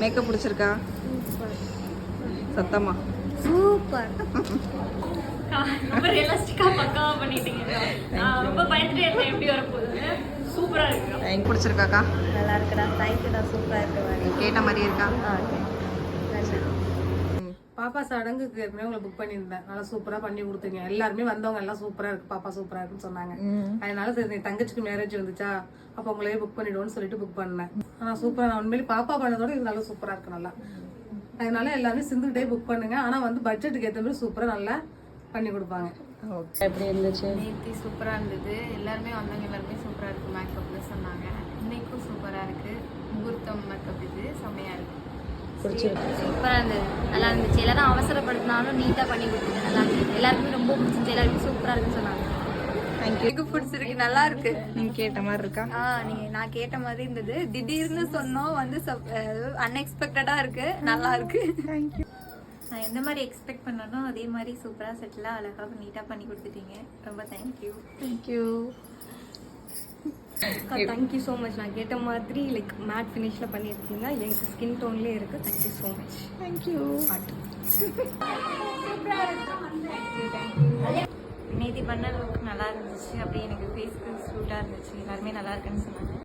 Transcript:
Makeup பிடிச்சிருக்கா? சத்தமா super. ரொம்ப ரியலிஸ்டிக்கா பக்காவா பண்ணிட்டீங்க. ரொம்ப பயந்துட்டே இருந்தேன் எப்படி வர போகுது. சூப்பரா இருக்கு. எனக்கு பிடிச்சிருக்காக்கா? நல்லா இருக்குடா. தேங்க்யூடா. சூப்பரா இருக்கு. கேட்ட மாதிரி இருக்கா? பாப்பா சடங்குக்கு ஏற்கனவே உங்களை புக் பண்ணியிருந்தேன். நல்லா சூப்பரா பண்ணி கொடுத்தீங்க. எல்லாருமே வந்தவங்க எல்லாம் சூப்பரா இருக்கு, பாப்பா சூப்பரா இருக்குன்னு சொன்னாங்க. அதனால சரி என் தங்கச்சிக்கு மேரேஜ் வந்துச்சா, அப்ப உங்களையே புக் பண்ணிடுவோம்னு சொல்லிட்டு புக் பண்ணேன். ஆனா சூப்பரா, நான் உண்மையிலே பாப்பா பண்ணதோட இது நல்லா சூப்பரா இருக்கு. நல்லா அதனால எல்லாருமே சிந்துக்கிட்டே புக் பண்ணுங்க. ஆனா வந்து பட்ஜெட்டுக்கு ஏற்ற மாதிரி சூப்பரா நல்லா பண்ணி கொடுப்பாங்க. எப்படி இருந்துச்சு? நேத்தி சூப்பரா இருந்தது. எல்லாருமே வந்தவங்க எல்லாருமே சூப்பரா இருக்கு மேக்கப்ல சொன்னாங்க. இன்னைக்கும் சூப்பரா இருக்கு. முகூர்த்தம் மேக்கப் இது செம்மையா இருக்கு. சூப்பரா இருந்தது. நல்லா இருந்துச்சு. எல்லாரும் அவசரப்படுத்தினாலும் நீட்டா பண்ணி கொடுத்தது. நல்லா இருந்துச்சு. எல்லாருமே ரொம்ப பிடிச்சிருந்துச்சு. எல்லாருமே சூப்பரா இருக்குன்னு சொன்னாங்க. எனக்கு பிடிச்சிருக்கு. நல்லா இருக்கு. நீங்க கேட்ட மாதிரி இருக்கா? நான் கேட்ட மாதிரி இருந்தது. திடீர்னு சொன்னோம் வந்து அன்எக்ஸ்பெக்டடா இருக்கு. நல்லா இருக்கு. தேங்க்யூ. நான் எந்த மாதிரி எக்ஸ்பெக்ட் பண்ணனோ அதே மாதிரி சூப்பரா செட்டிலா அழகா நீட்டா பண்ணி கொடுத்துட்டீங்க. ரொம்ப thank you. Thank you. Thank you so much. நான் கேட்ட மாதிரி லைக் மேட் ஃபினிஷில் பண்ணியிருக்கீங்க. எனக்கு ஸ்கின் டோன்லேயே இருக்குது. Thank you so much. தேங்க்யூ. நேத்தி பண்ண லுக் நல்லா இருந்துச்சு. அப்படியே எனக்கு ஃபேஸ்க்கு சூட்டாக இருந்துச்சு. எல்லாருமே நல்லா இருக்குன்னு சொன்னாங்க.